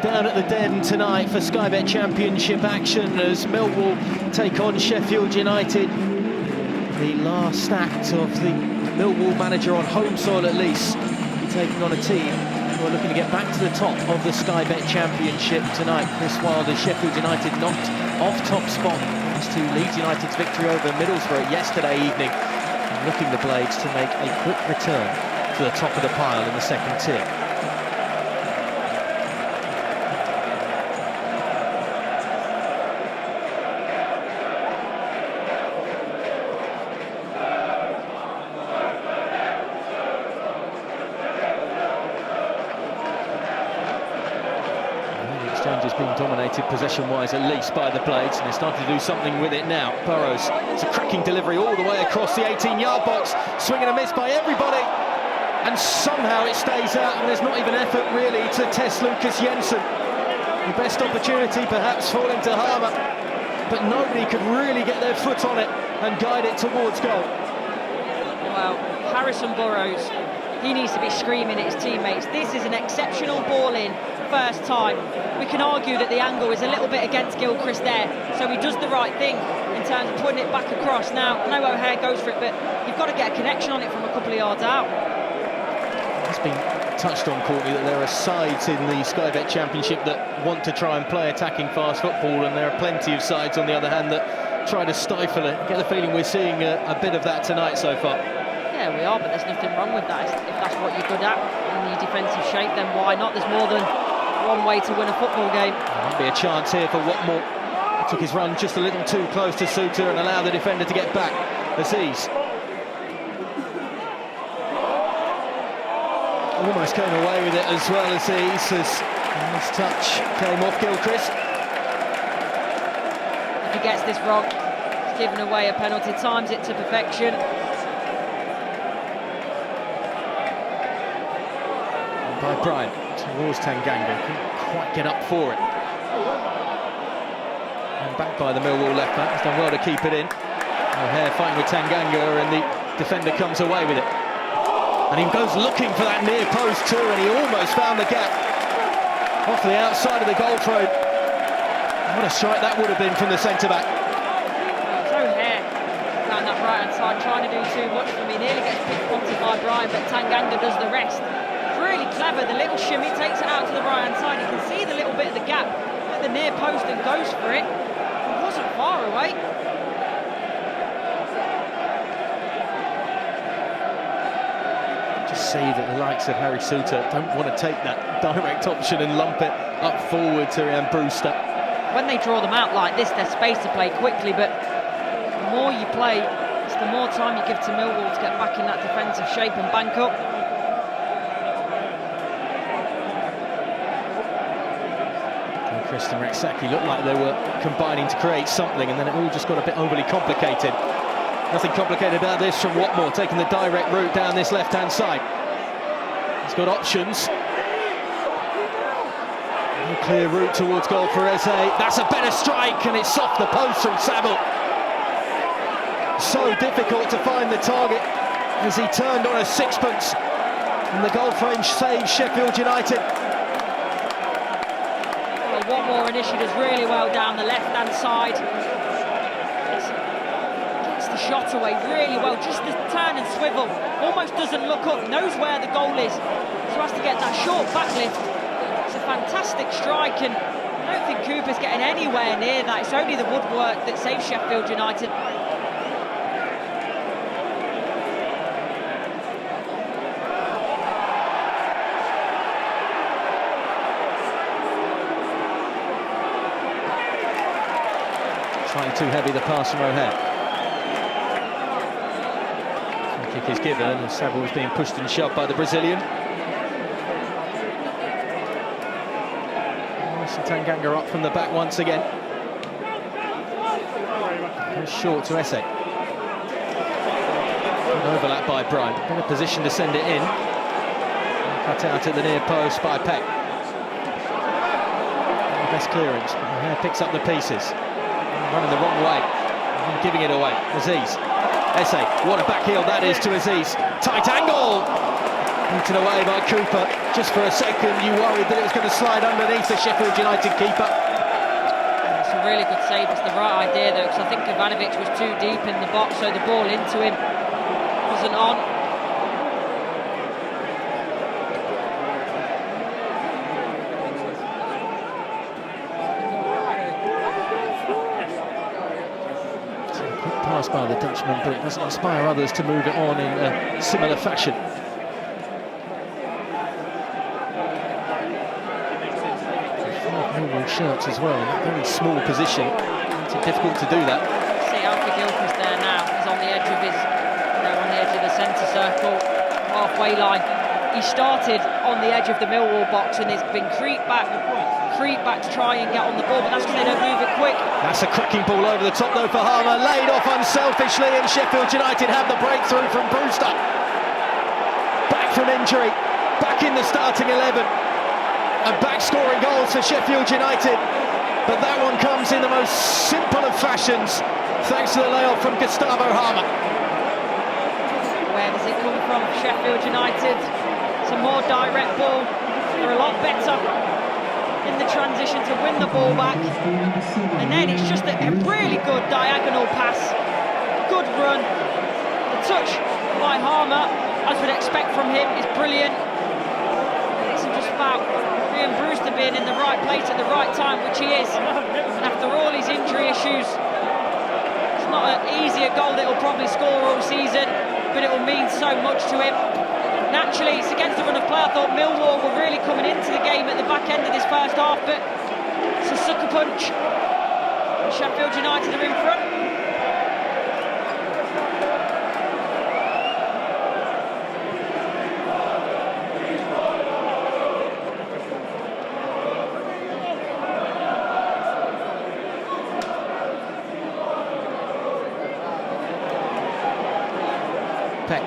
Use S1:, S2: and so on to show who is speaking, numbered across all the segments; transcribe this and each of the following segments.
S1: down at the Den tonight for Sky Bet Championship action as Millwall take on Sheffield United. The last act of the Millwall manager on home soil at least, taking on a team who are looking to get back to the top of the Sky Bet Championship tonight. Chris Wilder's Sheffield United knocked off top spot thanks to Leeds United's victory over Middlesbrough yesterday evening, and looking the Blades to make a quick return to the top of the pile in the second tier. Exchange has been dominated possession-wise at least by the Blades, and they're starting to do something with it now. Burrows, it's a cracking delivery all the way across the 18-yard box, swing and a miss by everybody, and somehow it stays out, and there's not even effort really to test Lucas Jensen. The best opportunity perhaps falling to Harmer, but nobody could really get their foot on it and guide it towards goal.
S2: Well, Harrison Burrows, he needs to be screaming at his teammates. This is an exceptional ball in, first time. We can argue that the angle is a little bit against Gilchrist there, so he does the right thing in terms of putting it back across. Now, I know O'Hare goes for it, but you've got to get a connection on it from a couple of yards out.
S1: It's been touched on, Courtney, that there are sides in the Sky Bet Championship that want to try and play attacking fast football, and there are plenty of sides, on the other hand, that try to stifle it. I get the feeling we're seeing a bit of that tonight so far.
S2: Yeah, we are, but there's nothing wrong with that. If that's what you're good at, in your defensive shape, then why not? There's more than one way to win a football game.
S1: There might be a chance here for Watmore. He took his run just a little too close to Suter and allowed the defender to get back. Aziz almost came away with it as well. Aziz, as his touch came off Gilchrist.
S2: If he gets this wrong, he's giving away a penalty, times it to perfection.
S1: By Bryant towards Tanganga, couldn't quite get up for it. And back by the Millwall left back, he's done well to keep it in. O'Hare fighting with Tanganga, and the defender comes away with it. And he goes looking for that near post too, and he almost found the gap off the outside of the goal throw. What a strike that would have been from the centre-back.
S2: It's O'Hare down that right-hand side, trying to do too much for me. Nearly gets pickpocketed by Bryant, but Tanganga does the rest. Really clever, the little shimmy, takes it out to the right-hand side. You can see the little bit of the gap at the near post and goes for it. It wasn't far away.
S1: Just see that the likes of Harry Suter don't want to take that direct option and lump it up forward to Brewster.
S2: When they draw them out like this, there's space to play quickly, but the more you play, it's the more time you give to Millwall to get back in that defensive shape and bank up.
S1: Chris and Rexacki looked like they were combining to create something, and then it all just got a bit overly complicated. Nothing complicated about this from Watmore, taking the direct route down this left-hand side. He's got options. A clear route towards goal for Eze. That's a better strike, and it's off the post from Saville. So difficult to find the target as he turned on a sixpence, and the goal frame saves Sheffield United.
S2: Watmore initiates really well down the left-hand side. Gets the shot away really well, just the turn and swivel. Almost doesn't look up, knows where the goal is, so has to get that short backlift. It's a fantastic strike, and I don't think Cooper's getting anywhere near that. It's only the woodwork that saves Sheffield United.
S1: Slightly too heavy, the pass from O'Hare. Free kick is given, and Saville is being pushed and shoved by the Brazilian. Tanganga up from the back once again. Goes short to Eze. An overlap by Bryant. In a position to send it in. And cut out at the near post by Peck. Best clearance, but O'Hare picks up the pieces. Running the wrong way, and giving it away. Aziz, Eze, what a back heel that is to Aziz. Tight angle, Beaten away by Cooper. Just for a second, you worried that it was going to slide underneath the Sheffield United keeper.
S2: It's a really good save. It's the right idea, though, because I think Ivanovic was too deep in the box, so the ball into him wasn't on.
S1: Pass by the Dutchman, but it doesn't inspire others to move it on in a similar fashion. Millwall shirts as well in a very small position. It's difficult to do that.
S2: See Alfie Gilchrist there now. He's on the edge of the centre circle, halfway line. He started on the edge of the Millwall box and has been creep back to try and get on the ball, but that's because they don't move it quick.
S1: That's a cracking ball over the top though for Harmer, laid off unselfishly, and Sheffield United have the breakthrough from Brewster. Back from injury, back in the starting 11, and back scoring goals for Sheffield United. But that one comes in the most simple of fashions, thanks to the layoff from Gustavo Harmer.
S2: Where does it come from? Sheffield United. It's a more direct ball. They're a lot better in the transition to win the ball back, and then it's just a really good diagonal pass, good run. The touch by Harmer, as we'd expect from him, is brilliant. It's just about Brewster being in the right place at the right time, which he is, and after all his injury issues, it's not an easier goal that he'll probably score all season, but it will mean so much to him. Naturally, it's against the run of play. I thought Millwall were really coming into the game at the back end of this first half, but it's a sucker punch. Sheffield United are in front.
S1: Peck.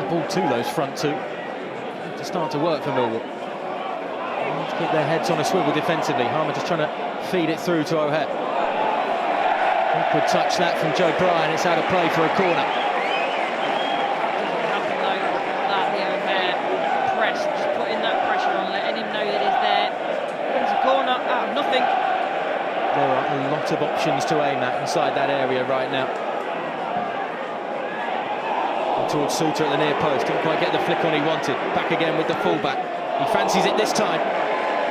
S1: Ball to those front two to start to work for Millwall. To keep their heads on a swivel defensively. Harmer just trying to feed it through to O'Hare. Awkward touch that from Joe Bryan. It's out of play for a corner.
S2: Doesn't happen though, that the O'Hare press, just putting that pressure on, letting him know that he's there. It's a corner out of nothing.
S1: There are a lot of options to aim at inside that area right now. Towards Suter at the near post, didn't quite get the flick on he wanted. Back again with the fullback. He fancies it this time.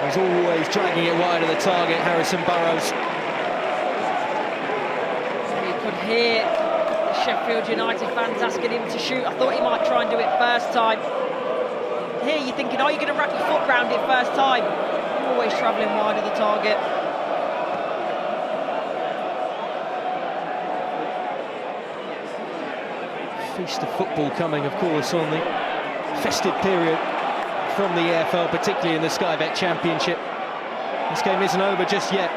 S1: He's always dragging it wide of the target, Harrison Burrows.
S2: You could hear the Sheffield United fans asking him to shoot. I thought he might try and do it first time. Here you're thinking, are you going to wrap your foot round it first time? Always travelling wide of the target.
S1: Feast of football coming, of course, on the festive period from the EFL, particularly in the Sky Bet Championship. This game isn't over just yet.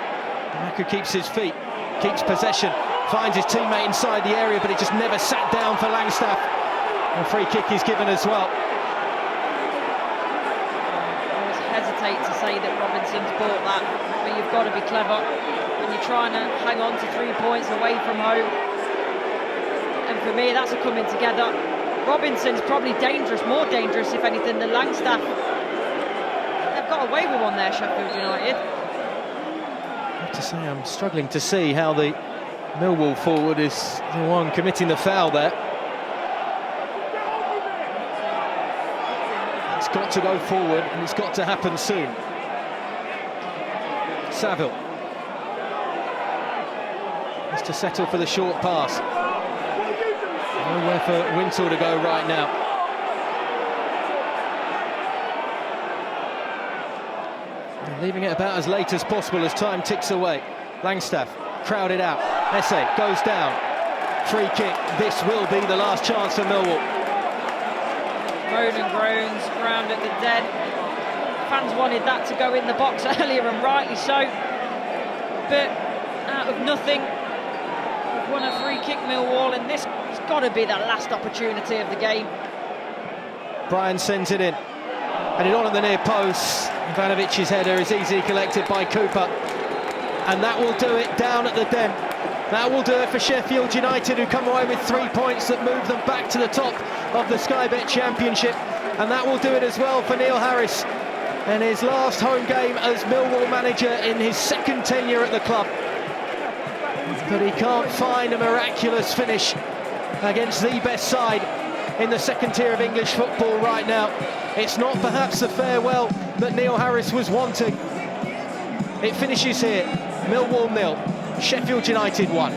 S1: Maka keeps his feet, keeps possession, finds his teammate inside the area, but it just never sat down for Langstaff. A free kick is given as well.
S2: I always hesitate to say that Robinson's bought that, but you've got to be clever when you're trying to hang on to 3 points away from home. And for me, that's a coming together. Robinson's probably dangerous, more dangerous, if anything, than Langstaff. They've got away with one there, Sheffield United.
S1: I have to say, I'm struggling to see how the Millwall forward is the one committing the foul there. It's got to go forward, and it's got to happen soon. Saville has to settle for the short pass. Nowhere for Wintle to go right now. They're leaving it about as late as possible as time ticks away. Langstaff crowded out. Esse goes down. Free kick. This will be the last chance for Millwall.
S2: Moan and groans round at the Den. Fans wanted that to go in the box earlier, and rightly so. But out of nothing, we've won a free kick, Millwall, and this has got to be the last opportunity of the game.
S1: Bryan sends it in. And it on at the near post. Ivanovic's header is easily collected by Cooper. And that will do it down at the Den. That will do it for Sheffield United, who come away with 3 points that move them back to the top of the Sky Bet Championship. And that will do it as well for Neil Harris in his last home game as Millwall manager in his second tenure at the club. But he can't find a miraculous finish against the best side in the second tier of English football right now. It's not perhaps the farewell that Neil Harris was wanting. It finishes here, Millwall 0, Sheffield United 1.